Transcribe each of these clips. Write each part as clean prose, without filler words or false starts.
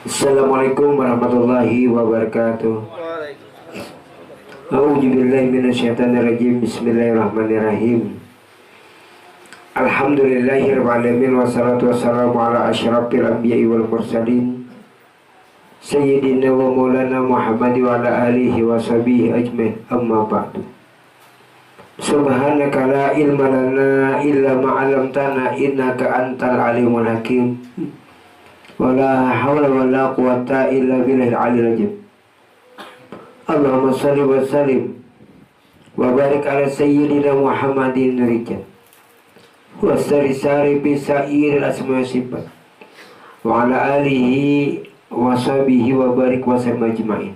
Assalamualaikum warahmatullahi wabarakatuh. A'udzubillahi minasyaitonirrajim. Bismillahirrahmanirrahim. Alhamdulillahirabbil alamin wassalatu wassalamu ala asyrafil anbiya'i wal mursalin sayyidina wa maulana Muhammad wa ala alihi wa sahbihi ajmain. Amma ba'du. Subhanaka la ilma lana illa ma 'allamtana innaka antal alimul hakim. Wala hawla wala quwata illa billahil aliyil azim. Allahumma salli wa sallim wa barik ala sayyidina Muhammadin rijal wa sari bi sa'iril asma'i sifat wa ala alihi wa sahbihi wa barik wa sallim ajma'in.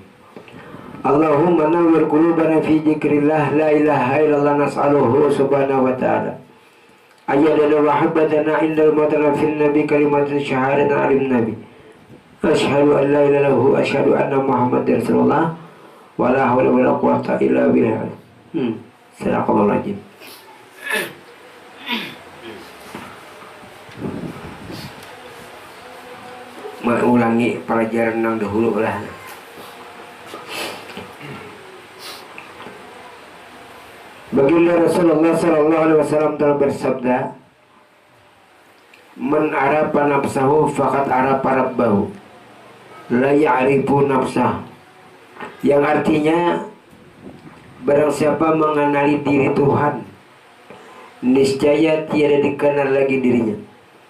Allahumma nawwir qulubana fi dzikrillah la ilaha illallah nas'aluhu subhanahu wa ta'ala ayyadana wa habbatana indal matana fil nabi kalimatul syahadana alim nabi asyhadu an la ilaha illallah asyhadu anna muhammadar rasulullah wa la hawla wa la quwwata illa billah. Sadaqallahu alazim. Mengulangi pelajaran yang dahulu lah. Baginda Rasulullah sallallahu alaihi wasallam telah bersabda, "Man arafa nafsahu faqad arafa rabbahu, la ya'rifu nafsah." Yang artinya, barang siapa mengenali diri Tuhan, niscaya tiada dikenal lagi dirinya.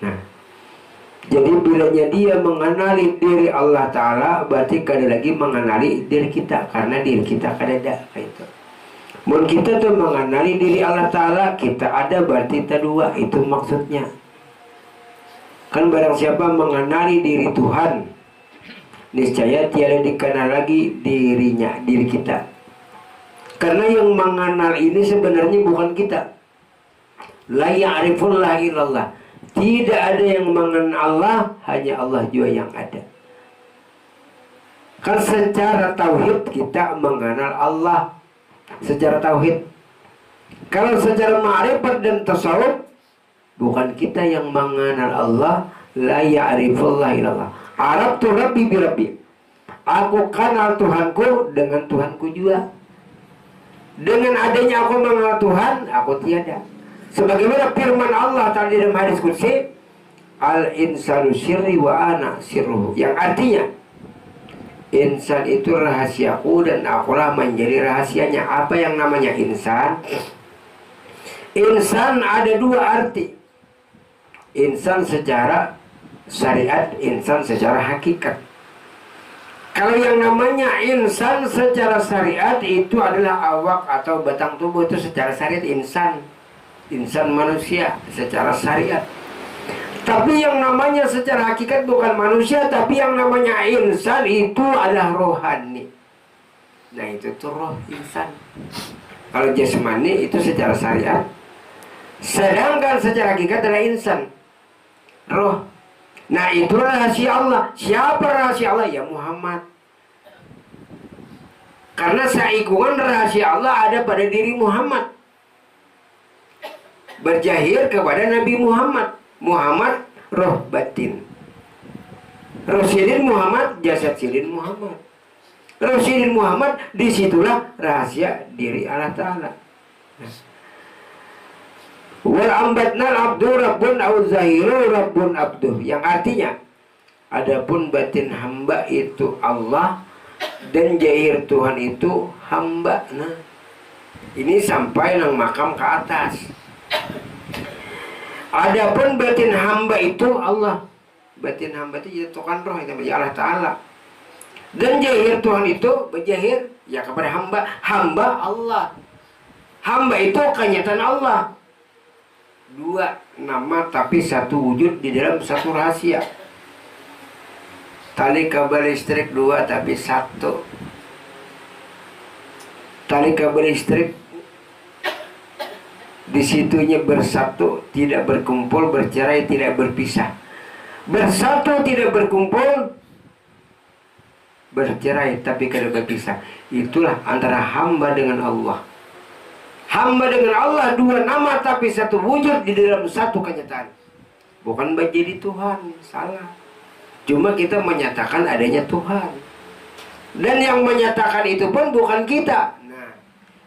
Nah, jadi bilanya dia mengenali diri Allah Ta'ala, berarti kada lagi mengenali diri kita, karena diri kita kada ada itu. Mun kita tuh mengenali diri Allah Ta'ala, kita ada berarti kita dua, itu maksudnya. Kan barang siapa mengenali diri Tuhan, niscaya tiada dikenal lagi dirinya, diri kita. Karena yang mengenal ini sebenarnya bukan kita. La ya'rifullah illallah. Tidak ada yang mengenal Allah, hanya Allah juga yang ada. Kan secara tauhid kita mengenal Allah. Secara tauhid. Kalau secara ma'rifat dan tasawuf, bukan kita yang mengenal Allah. La ya'rifullah illallah. Arabtu rabbi bi rabbi. Aku kenal Tuhanku dengan Tuhanku juga. Dengan adanya aku mengenal Tuhan, aku tiada. Sebagaimana firman Allah tadi dalam hadis qudsi, al-insanu sirri wa ana sirruhu. Yang artinya, insan itu rahasiaku dan akulah menjadi rahasianya. Apa yang namanya insan? Insan ada dua arti. Insan secara syariat, insan secara hakikat. Kalau yang namanya insan secara syariat itu adalah awak atau batang tubuh, itu secara syariat insan. Insan manusia secara syariat. Tapi yang namanya secara hakikat bukan manusia, tapi yang namanya insan itu adalah rohani. Nah itu tuh roh insan. Kalau jasmani itu secara syariat. Sedangkan secara hakikat adalah insan, roh. Nah itu rahasia Allah. Siapa rahasia Allah? Ya Muhammad. Karena seikungan rahasia Allah ada pada diri Muhammad, berjahir kepada Nabi Muhammad. Muhammad roh batin, roh sidin Muhammad, jasad sidin Muhammad. Roh sidin Muhammad, disitulah rahasia diri Allah Ta'ala. Wal ambatnal abdu rabbun au zahiru rabbun abduh. Yang artinya, adapun batin hamba itu Allah dan zahir Tuhan itu hamba. Nah, ini sampai nang makam ke atas. Adapun batin hamba itu Allah. Batin hamba itu jatuhkan roh itu bagi Allah Ta'ala. Dan zahir Tuhan itu berjahir ya kepada hamba. Hamba Allah. Hamba itu kenyataan Allah. Dua nama tapi satu wujud di dalam satu rahasia. Tali kabel listrik dua tapi satu. Tali kabel listrik disitunya bersatu, tidak berkumpul, bercerai, tidak berpisah. Bersatu tidak berkumpul, bercerai tapi tidak berpisah. Itulah antara hamba dengan Allah. Hamba dengan Allah dua nama tapi satu wujud di dalam satu kenyataan. Bukan menjadi Tuhan, salah. Cuma kita menyatakan adanya Tuhan. Dan yang menyatakan itu pun bukan kita. Nah,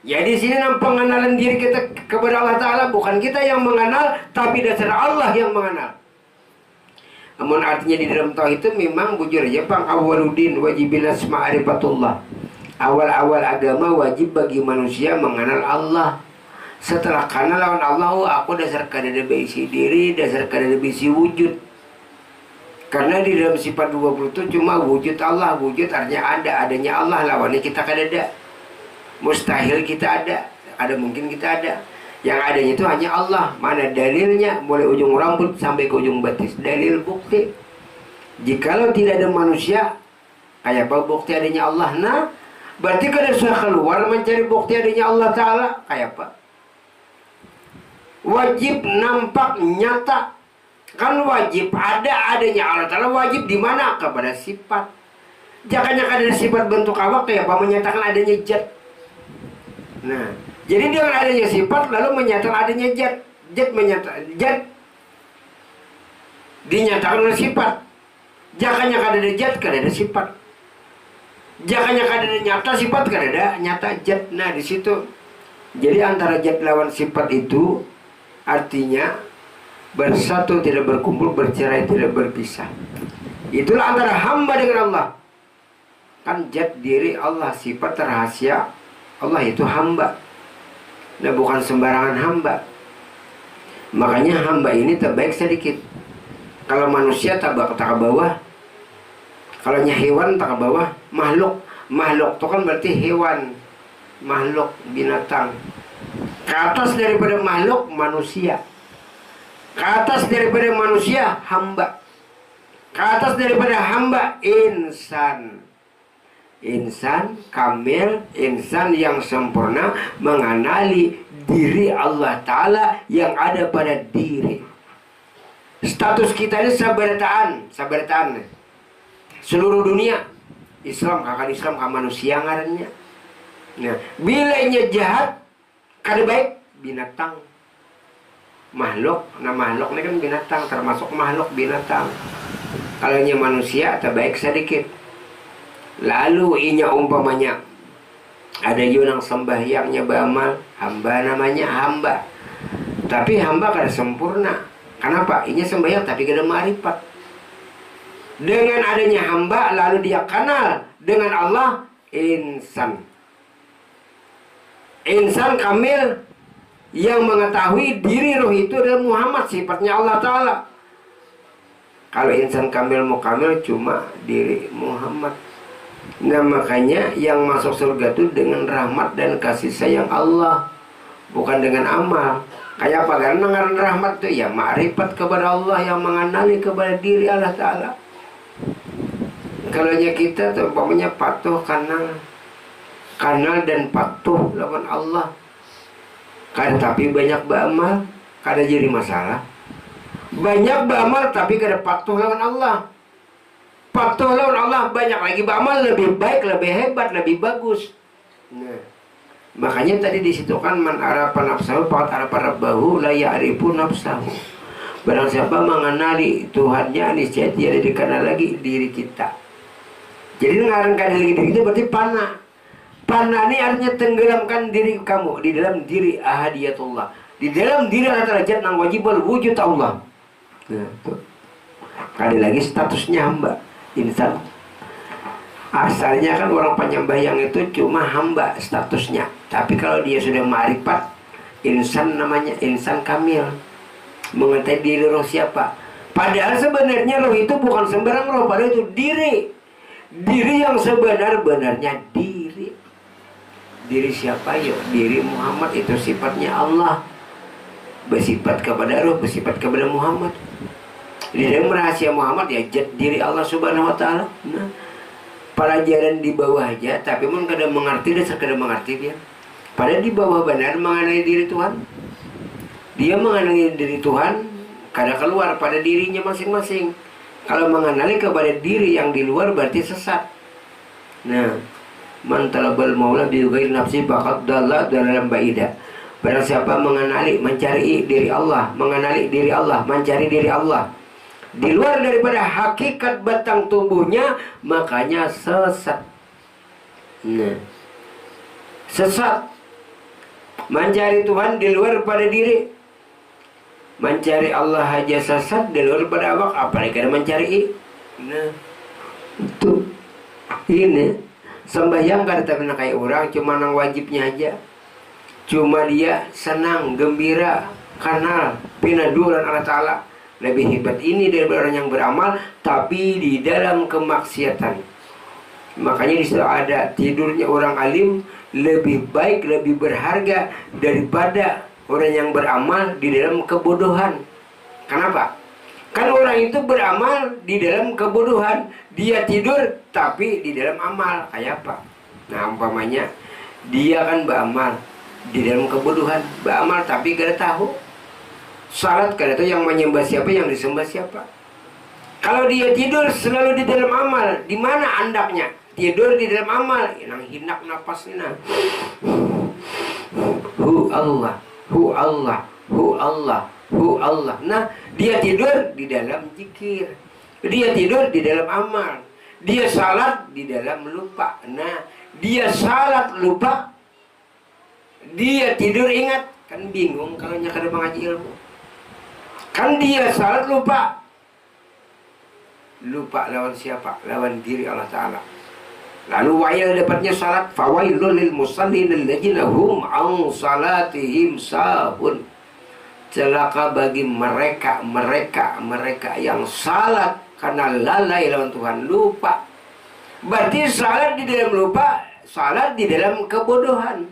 ya di sini pengenalan diri kita kepada Allah Ta'ala, bukan kita yang mengenal, tapi dasar Allah yang mengenal. Namun artinya di dalam tauhid itu memang bujur aja pang awaludin wajibinas ma'rifatullah. Awal-awal agama wajib bagi manusia mengenal Allah. Setelah kenal lawan Allah, aku dasar kadada bisi diri, dasar kadada bisi wujud. Karena di dalam sifat 20 itu cuma wujud Allah. Wujud artinya ada, adanya Allah, lawannya kita kadada. Mustahil kita ada mungkin kita ada. Yang adanya itu hanya Allah. Mana dalilnya? Mulai ujung rambut sampai ke ujung batis. Dalil bukti. Jikalau tidak ada manusia, kayak apa bukti adanya Allah? Nah, berarti kalau sudah keluar mencari bukti adanya Allah Ta'ala, kayak apa? Wajib nampak nyata. Kan wajib adanya Allah Ta'ala. Wajib di mana? Kepada sifat. Jangannya ada sifat bentuk awak, kayak apa menyatakan adanya zat. Nah, jadi dengan adanya sifat lalu menyatakan adanya zat. Zat dinyatakan oleh sifat. Jangannya ada zat, kada ada sifat. Jangannya ada nyata sifat, kada ada nyata zat. Nah, di situ. Jadi antara zat lawan sifat itu artinya bersatu tidak berkumpul, bercerai tidak berpisah. Itulah antara hamba dengan Allah. Kan zat diri Allah, sifat rahasia Allah itu hamba. Nah, bukan sembarangan hamba. Makanya hamba ini terbaik sedikit. Kalau manusia tak ke bawah. Kalau hewan tak ke bawah. Makhluk itu kan berarti hewan, makhluk, binatang. Ke atas daripada makhluk, manusia. Ke atas daripada manusia, hamba. Ke atas daripada hamba, insan. Insan kamil, insan yang sempurna, mengenali diri Allah Ta'ala yang ada pada diri. Status kita ini sabarataan. Seluruh dunia Islam, kakak Islam, kakak manusia ngarannya. Nah, bilanya jahat, kada baik, binatang. Makhluk, nah makhluk ini kan binatang, termasuk makhluk binatang. Kalau manusia, terbaik sedikit. Lalu inya umpamanya ada yang sembahyangnya beramal, hamba namanya hamba. Tapi hamba kada sempurna. Kenapa? Inya sembahyang tapi kada ma'rifat. Dengan adanya hamba lalu dia kenal dengan Allah, insan. Insan kamil yang mengetahui diri roh itu adalah Muhammad, sifatnya Allah Ta'ala. Kalau insan kamil mukamil cuma diri Muhammad. Nah, makanya yang masuk surga itu dengan rahmat dan kasih sayang Allah, bukan dengan amal. Kayak apa? Karena rahmat itu ya ma'rifat kepada Allah, yang mengenali kepada diri Allah Ta'ala. Kalau kita tuh umpamanya patuh kanal dan patuh lawan Allah. Tapi banyak beramal, kada jadi masalah. Banyak beramal tapi kada patuh lawan Allah. Patuh lawan Allah, banyak lagi beramal, lebih baik, lebih hebat, lebih bagus. Nah, makanya tadi di situ kan man arafa nafsahu faqad arafa rabbahu la ya'rifu nafsahu. Barang siapa mengenali Tuhannya, niscaya dia dikenal lagi diri kita. Jadi mengenali diri kita berarti panah. Panah ini artinya tenggelamkan diri kamu di dalam diri ahadiyatullah. Di dalam diri Allah Ta'ala zat nang wajibul wujud Allah. Nah, tuh. Kali lagi statusnya hamba, insan. Asalnya kan orang penyembahyang itu cuma hamba statusnya. Tapi kalau dia sudah ma'rifat, insan namanya, insan kamil. Mengetahui diri roh siapa. Padahal sebenarnya roh itu bukan sembarang roh, padahal itu diri. Diri yang sebenar-benarnya diri. Diri siapa yuk? Diri Muhammad, itu sifatnya Allah. Bersifat kepada roh, bersifat kepada Muhammad. Di dalam rahasia Muhammad ya diri Allah Subhanahu wa Ta'ala. Nah, pelajaran di bawah aja, tapi pun kadang mengerti dan sekadar mengerti dia. Padahal di bawah benar mengenai diri Tuhan. Dia mengenali diri Tuhan, kadang keluar pada dirinya masing-masing. Kalau mengenali kepada diri yang di luar berarti sesat. Nah, man talabal maula bi ghairi nafsi faqad dalla dalalan ba'ida. Barang siapa mengenali, mencari diri Allah, mengenali diri Allah, mencari diri Allah di luar daripada hakikat batang tubuhnya, makanya sesat. Nah, sesat. Mencari Tuhan di luar pada diri, mencari Allah aja sesat di luar pada awak, apalagi ada mencari ini. Nah, itu ini sembahyang kada tapi kayak orang, cuma nang wajibnya aja, cuma dia senang gembira karena pinaduran Allah Ta'ala. Lebih hebat ini daripada orang yang beramal tapi di dalam kemaksiatan. Makanya di situ ada tidurnya orang alim lebih baik, lebih berharga daripada orang yang beramal di dalam kebodohan. Kenapa? Kan orang itu beramal di dalam kebodohan, dia tidur tapi di dalam amal. Kayak apa? Nah, umpamanya dia kan beramal di dalam kebodohan, beramal tapi gak tahu. Salat kada tahu yang menyembah siapa, yang disembah siapa. Kalau dia tidur selalu di dalam amal, di mana andaknya? Tidur di dalam amal, yang hinak napasnya. Hu Allah, hu Allah, hu Allah, hu Allah. Nah, dia tidur di dalam zikir, dia tidur di dalam amal, dia salat di dalam lupa. Nah, dia salat lupa, dia tidur ingat. Kan bingung kalau nyakar mengaji ilmu. Kan dia salat lupa. Lupa lawan siapa? Lawan diri Allah Ta'ala. Lalu wayal dapatnya salat. Fawailul lil musallin alladzina hum an salatihim sahun. Celaka bagi mereka yang salat karena lalai lawan Tuhan, lupa. Berarti salat di dalam lupa, salat di dalam kebodohan.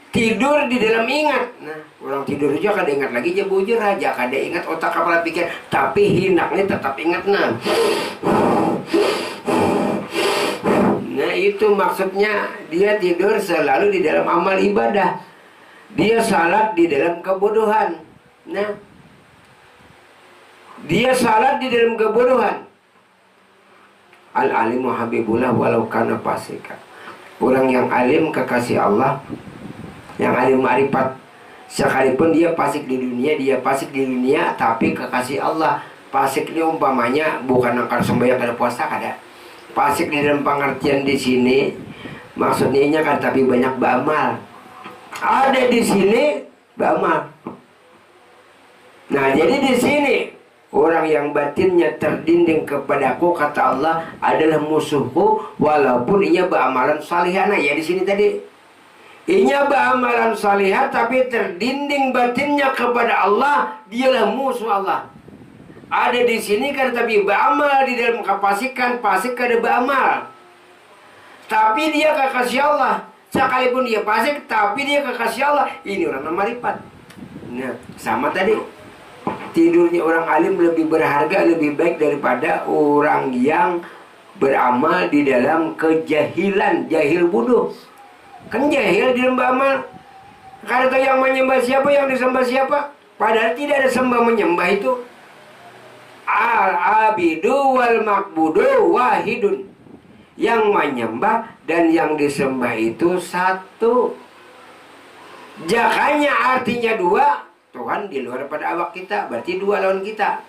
Tidur di dalam ingat. Nah, orang tidur aja kada ingat lagi, aja bujur aja kada ingat, otak kepala pikir, tapi hinaknya tetap ingat. Nah, itu maksudnya dia tidur selalu di dalam amal ibadah, dia salat di dalam kebodohan. Nah, dia salat di dalam kebodohan. Al-alimu habibullah walau kana fasika. Orang yang alim kekasih Allah, yang alim ma'rifat, sekalipun dia fasik di dunia, tapi kekasih Allah. Fasik ini umpamanya bukan angkar sembahyang kada puasa kada. Fasik di dalam pengertian di sini maksudnya kan tapi banyak beramal. Ada di sini beramal. Nah, jadi di sini orang yang batinnya terdinding kepadaku, kata Allah, adalah musuhku walaupun ia beramalan salihana. Ya di sini tadi inya beramalan salihah tapi terdinding batinnya kepada Allah, dialah musuh Allah. Ada di sini kan tapi beramal di dalam kefasikan, fasik kada beramal. Tapi dia kekasih Allah. Sekalipun dia fasik tapi dia kekasih Allah. Ini orang ma'rifat. Nah, sama tadi. Tidurnya orang alim lebih berharga, lebih baik daripada orang yang beramal di dalam kejahilan, jahil bodoh. Kan jahil di dalam beramal. Kada tahu yang menyembah siapa, yang disembah siapa. Padahal tidak ada sembah menyembah itu. Al-abidu wal makbudu wahidun. Yang menyembah dan yang disembah itu satu. Jakanya artinya dua. Tuhan di luar pada awak kita, berarti dua lawan kita.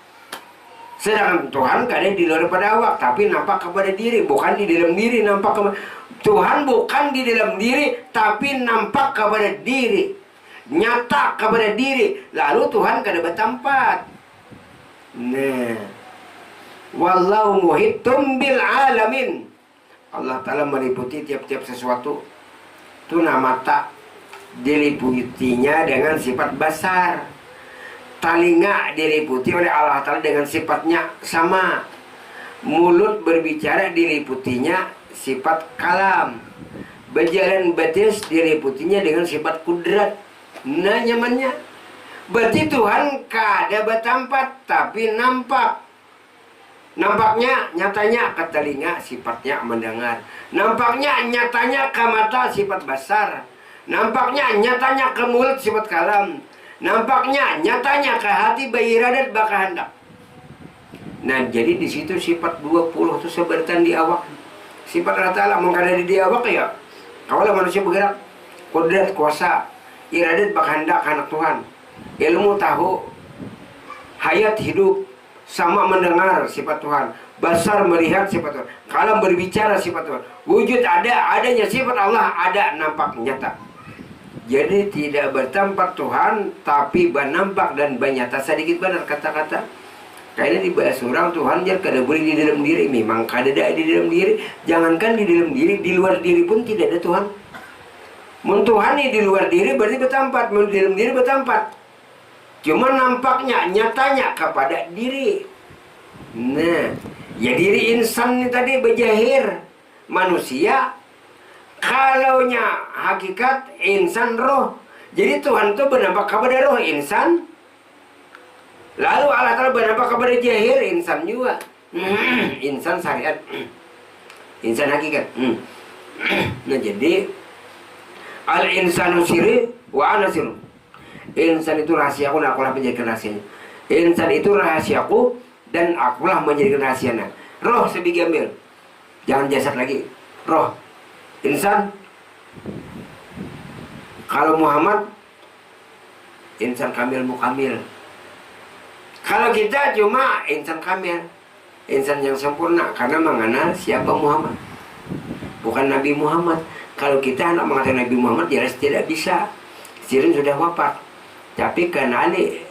Sedangkan Tuhan kadang di luar pada awak, tapi nampak kepada diri, bukan di dalam diri. Nampak kepada Tuhan bukan di dalam diri, tapi nampak kepada diri, nyata kepada diri. Lalu Tuhan kada bertempat. Nah, wallahu muhitum bil alamin. Allah Ta'ala meliputi tiap-tiap sesuatu. Itu nama tak diliputinya dengan sifat basar. Telinga diliputi oleh Allah Ta'ala dengan sifatnya sama. Mulut berbicara diliputinya sifat kalam. Berjalan batis diliputinya dengan sifat kudrat. Nah, nyamannya berarti Tuhan kada bertempat tapi nampak. Nampaknya, nyatanya ke telinga, sifatnya mendengar. Nampaknya, nyatanya ke mata, sifat basar. Nampaknya, nyatanya ke mulut, sifat kalam. Nampaknya, nyatanya ke hati, beiradat, bakahandak. Nah, jadi di situ sifat 20 itu sebertan di awak. Sifat Allah Ta'ala mengkada di awak ya. Kalau manusia bergerak, kudrat, kuasa, iradat, bakahandak, anak Tuhan. Ilmu tahu, hayat hidup, sama mendengar sifat Tuhan, basar melihat sifat Tuhan, kalam berbicara sifat Tuhan, wujud adanya sifat Allah ada, nampak nyata. Jadi tidak bertempat Tuhan, tapi bernampak dan bernyata. Sedikit benar kata-kata. Kayaknya dibahas orang Tuhan jadi kada boleh di dalam diri. Memang kada ada di dalam diri. Jangankan di dalam diri, di luar diri pun tidak ada Tuhan. Mun Tuhan di luar diri berarti bertempat, mun di dalam diri bertempat. Cuma nampaknya, nyatanya kepada diri. Nah, ya diri insan ini tadi berjahir manusia. Kalaunya hakikat insan roh. Jadi Tuhan itu bernampak kepada roh insan. Lalu Allah Ta'ala bernampak kepada jahir insan juga. Insan syariat. Insan hakikat. Nah jadi al-insanu siri wa ana siru. Insan itu rahasiaku dan akulah menjadikan rahasianya. Insan itu rahasiaku dan akulah menjadikan rahasianya. Roh sebiji ambil. Jangan jasad lagi. Roh. Insan. Kalau Muhammad insan kamil mukamil. Kalau kita cuma insan kamil, insan yang sempurna karena mengenal siapa Muhammad, bukan Nabi Muhammad. Kalau kita nak mengatakan Nabi Muhammad jelas tidak bisa. Sirin sudah wafat. Tapi kenali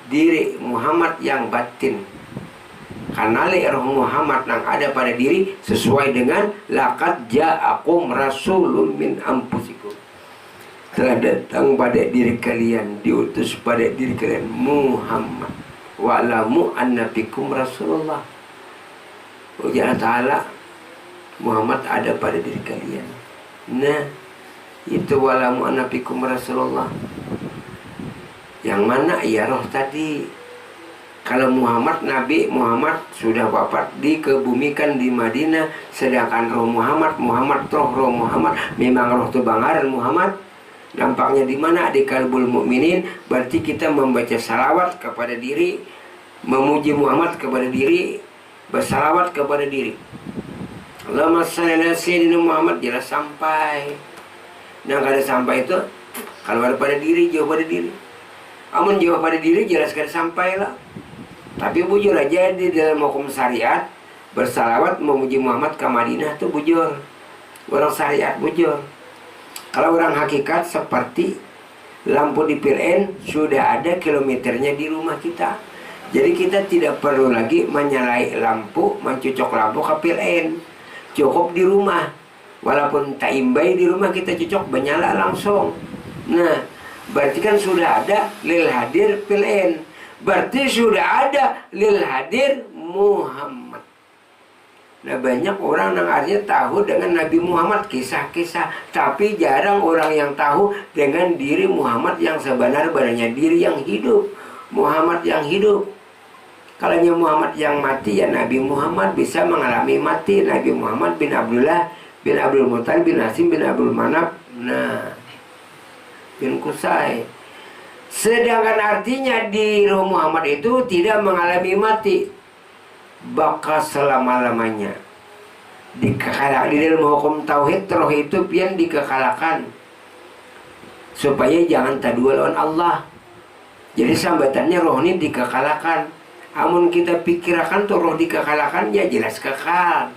diri Muhammad yang batin. Kenali roh Muhammad yang ada pada diri sesuai dengan laqad ja'akum rasulun min anfusikum. Telah datang pada diri kalian, diutus pada diri kalian Muhammad. Wa'lamu annabikum rasulullah. Ujar Ta'ala Muhammad ada pada diri kalian. Nah, itu wa'lamu annabikum rasulullah. Yang mana ya roh tadi. Kalau Muhammad, Nabi Muhammad sudah wafat dikebumikan di Madinah. Sedangkan roh Muhammad, roh Muhammad memang roh tu bangaran Muhammad. Nampaknya di mana? Di kalbul mukminin. Berarti kita membaca salawat kepada diri, memuji Muhammad kepada diri, bersalawat kepada diri. Allahumma shalli ala sayyidina Muhammad, jelas sampai. Nah kada sampai itu kalau ada pada diri, jauh pada diri. Amun jauh pada diri jelas kada sampai lah. Tapi bujur aja di dalam hukum syariat, bersalawat memuji Muhammad ke Madinah itu bujur. Orang syariat bujur. Kalau orang hakikat seperti lampu di PLN sudah ada kilometernya di rumah kita. Jadi kita tidak perlu lagi menyalai lampu, mencucok lampu ke PLN. Cukup di rumah. Walaupun tak imbai di rumah kita cucok menyala langsung. Nah, berarti kan sudah ada lil hadir PLN. Berarti sudah ada lil hadir Muhammad. Nah banyak orang yang artinya tahu dengan Nabi Muhammad kisah-kisah, tapi jarang orang yang tahu dengan diri Muhammad yang sebenar-benarnya, diri yang hidup, Muhammad yang hidup. Kalau Muhammad yang mati ya Nabi Muhammad bisa mengalami mati. Nabi Muhammad bin Abdullah bin Abdul Muttalib bin Hasim bin Abdul Manaf, nah bin Qusay. Sedangkan artinya di roh Muhammad itu tidak mengalami mati, bakal selama-lamanya dikekalkan. Di dalam hukum tauhid roh itu pian dikekalkan supaya jangan tadua lawan Allah. Jadi sambatannya roh ini dikekalkan. Amun kita pikirkan tuh roh dikekalkan ya jelas kekal.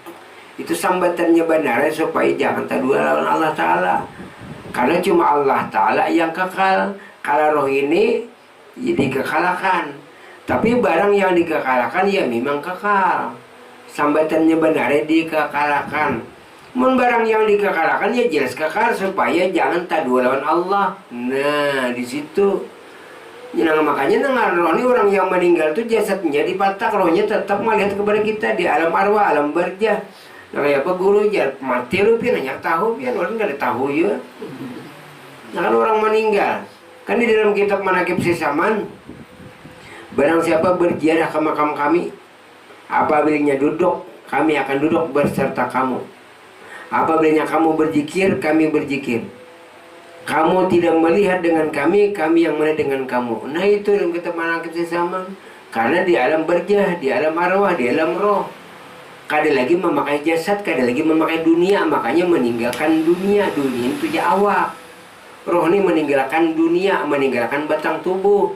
Itu sambatannya benar supaya jangan tadua lawan Allah Ta'ala. Karena cuma Allah Ta'ala yang kekal. Kalau roh ini ya dikekalkan. Tapi barang yang dikekalkan ya memang kekal. Sambatannya benar dikekalkan. Mun barang yang dikekalkan ya jelas kekal supaya jangan tadua lawan Allah. Nah di situ. Nah, makanya dengar roh ini orang yang meninggal itu jasadnya dipatak, rohnya tetap melihat kepada kita di alam arwah, alam barjah. Nah kayak apa guru ya mati lu pian hanya tahu pian orang nggak ada tahu ya. Nah kan orang meninggal. Kan di dalam kitab Manaqib Sisaman, barang siapa berziarah ke makam kami, apabila duduk, kami akan duduk berserta kamu. Apabila kamu berzikir, kami berzikir. Kamu tidak melihat dengan kami, kami yang melihat dengan kamu. Nah itu dalam kitab Manaqib Sisaman. Karena di alam barjah, di alam arwah, di alam roh, kada lagi memakai jasad, kada lagi memakai dunia. Makanya meninggalkan dunia. Dunia itu ya awak. Roh ini meninggalkan dunia, meninggalkan batang tubuh.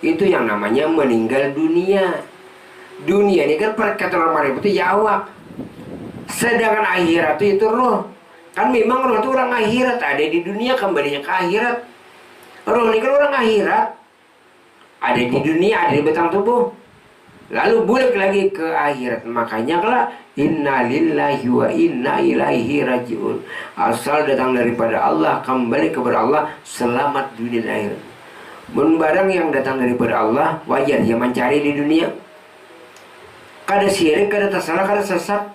Itu yang namanya meninggal dunia. Dunia ini kan kata orang marifat itu ya awak. Sedangkan akhirat itu roh. Kan memang roh itu orang akhirat, ada di dunia kembalinya ke akhirat. Roh ini kan orang akhirat, ada di dunia, ada di batang tubuh, lalu balik lagi ke akhirat. Makanya kalau inna lillahi wa inna ilaihi rajiun, asal datang daripada Allah, kembali kepada Allah, selamat dunia dan akhirat. Barang yang datang daripada Allah, wajar dia mencari di dunia. Kada syirik, kada tersalah, kada sesat.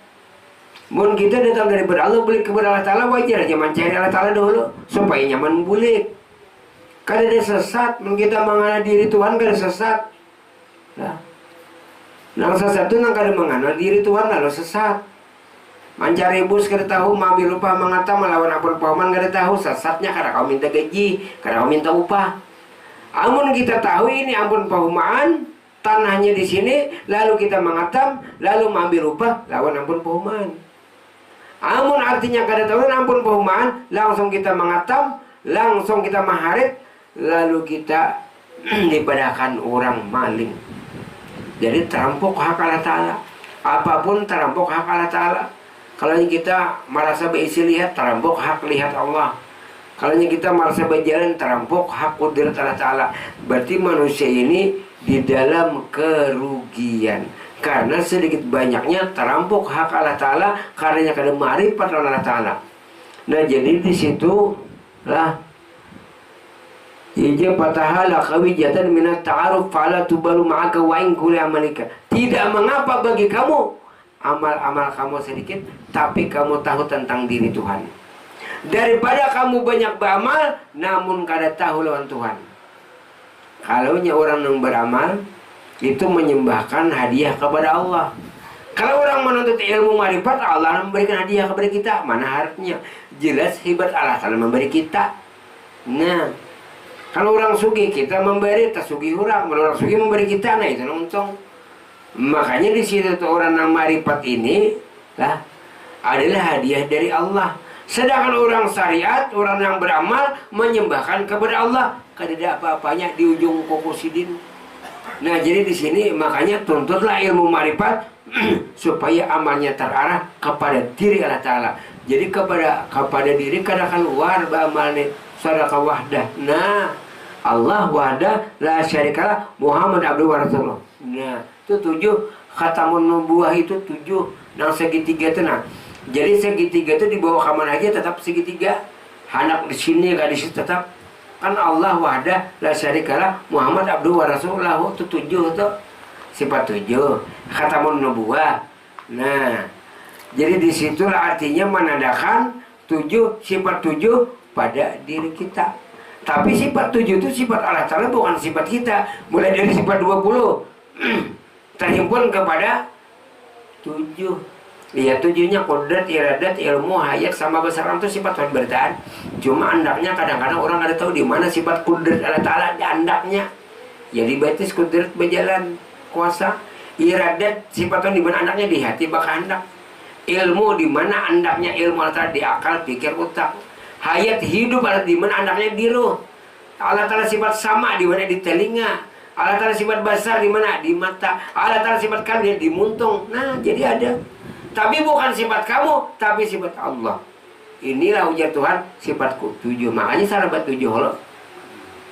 Mun kita datang daripada Allah, balik kepada Allah Ta'ala, wajar aja mencari Allah Ta'ala dulu supaya nyaman bulik. Kada ada sesat. Mun kita mengenal diri Tuhan, kada sesat. Nang sesat itu nang kada mengenal diri Tuhan lalu sesat. Mencari bus kada tahu, mengambil upah mengata melawan ampun pahaman kada tahu. Sesatnya kada kau minta gaji, kada kau minta upah. Amun kita tahu ini ampun pahumaan, tanahnya di sini, lalu kita mengatam, lalu mengambil upah lawan ampun pahumaan. Amun artinya kada tahu ampun pahumaan, langsung kita mengatam, langsung kita maharit, lalu kita dipadakan orang maling. Jadi terampok hak Allah Ta'ala. Apapun terampok hak Allah Ta'ala. Kalau kita merasa berisi lihat, terampok hak lihat Allah. Kalau kita merasa berjalan, terampok hak kudrat Allah Ta'ala. Berarti manusia ini di dalam kerugian. Karena sedikit banyaknya terampok hak Allah Ta'ala, karenanya kada ma'rifat Allah Ta'ala. Nah jadi di situ lah ija patahala kawijatan minat ta'aruf fala tubalu ma'aka wa in kulli amalika. Tidak mengapa bagi kamu amal-amal kamu sedikit, tapi kamu tahu tentang diri Tuhan. Daripada kamu banyak beramal namun kada tahu lawan Tuhan. Kalau orang yang beramal itu menyembahkan hadiah kepada Allah. Kalau orang menuntut ilmu marifat, Allah memberikan hadiah kepada kita. Mana harapnya? Jelas hebat Allah Ta'ala memberi kita. Nah, kalau orang sugih kita memberi, tersugih orang. Kalau orang sugih memberi kita, nah itu untung. Makanya di situ orang yang marifat ini lah adalah hadiah dari Allah. Sedangkan orang syariat, orang yang beramal menyembahkan kepada Allah, kada ada apa-apanya di ujung kuku sidin. Nah jadi di sini makanya tuntutlah ilmu marifat supaya amalnya terarah kepada diri Allah Ta'ala. Jadi kepada diri kada keluar beramalnya sadaqah wahdah. Nah Allah wahdah la syarikalah Muhammad abduhu wa rasuluh. Nah itu 7 khatamun nubuwah itu 7 nang segitiga itu. Nah jadi segitiga itu dibawa ke mana aja tetap segitiga. Anak di sini gak di situ tetap. Kan Allah wahdah la syarikalah Muhammad abduhu wa rasuluh itu 7 itu sifat 7 khatamun nubuwah. Nah jadi disitulah artinya menandakan 7 sifat 7 pada diri kita. Tapi sifat 7 itu sifat Allah Ta'ala, bukan sifat kita. Mulai dari sifat 20 terhimpun kepada 7. Iya 7-nya kodrat, iradat, ilmu, hayat sama besaran itu sifat Tuhan bertahan. Cuma andaknya kadang-kadang orang ada tahu di mana sifat kudrat Allah Ta'ala di andaknya. Jadi batis kudrat berjalan kuasa. Iradat sifat Tuhan di mana andaknya di hati bakal andak. Ilmu di mana andaknya ilmu Allah Ta'ala di akal, pikir, otak. Hayat hidup ada di mana andaknya di ruh. Allah Ta'ala sifat sama di mana di telinga. Allah Ta'ala sifat basar di mana di mata. Allah Ta'ala sifat kadir di muntung. Nah jadi ada. Tapi bukan sifat kamu, tapi sifat Allah. Inilah ujar Tuhan, sifatku 7. Makanya sahabat 7 loh.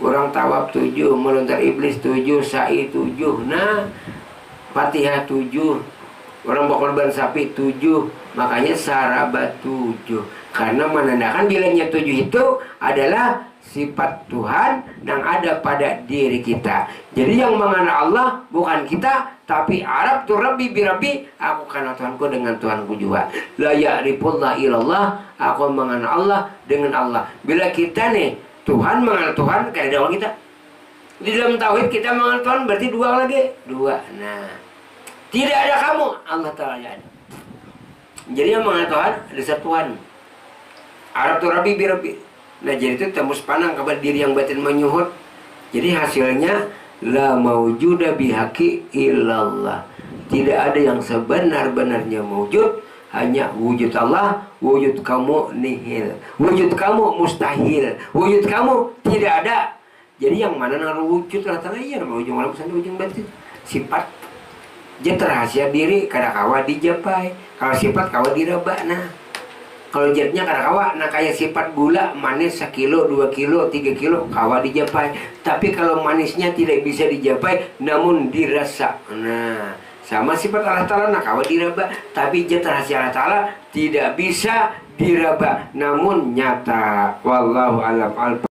Orang tawab 7, melontar iblis 7, sa'i 7. Nah, Fatihah 7. Orang berkorban sapi 7. Makanya sahabat 7. Karena menandakan bilangnya 7 itu adalah sifat Tuhan yang ada pada diri kita. Jadi yang mengenal Allah bukan kita, tapi Arab tu Rabbi birabi, aku kenal Tuhanku dengan Tuhanku juga. La ya'rifullah ilallah, aku mengenal Allah dengan Allah. Bila kita nih Tuhan mengenal Tuhan, kayak ada orang kita di dalam tauhid kita mengenal Tuhan berarti 2 lagi 2. Nah tidak ada kamu, Allah Ta'ala ada. Jadi yang mengenal Tuhan ada satu Tuhan. Arab tu Rabbi birabi. Nah jadi itu tembus pandang kepada diri yang batin menyuhud. Jadi hasilnya la maujuda bihaqi illallah. Tidak ada yang sebenar-benarnya mewujud, hanya wujud Allah. Wujud kamu nihil, wujud kamu mustahil, wujud kamu tidak ada. Jadi yang mana naruh wujud Allah Ta'ala ya nama ujung malam sana ujung batin sifat. Jat rahasia diri kada kawa dijapai. Kalau sifat kawa diraba. Nah kalau jatnya kada kawa, nah kayak sifat gula manis 1 kilo, 2 kilo, 3 kilo kawa dijapai. Tapi kalau manisnya tidak bisa dijapai namun dirasa. Nah sama sifat Allah Ta'ala nah kawa diraba. Tapi jat rahasia Allah Ta'ala tidak bisa diraba namun nyata. Wallahu alam.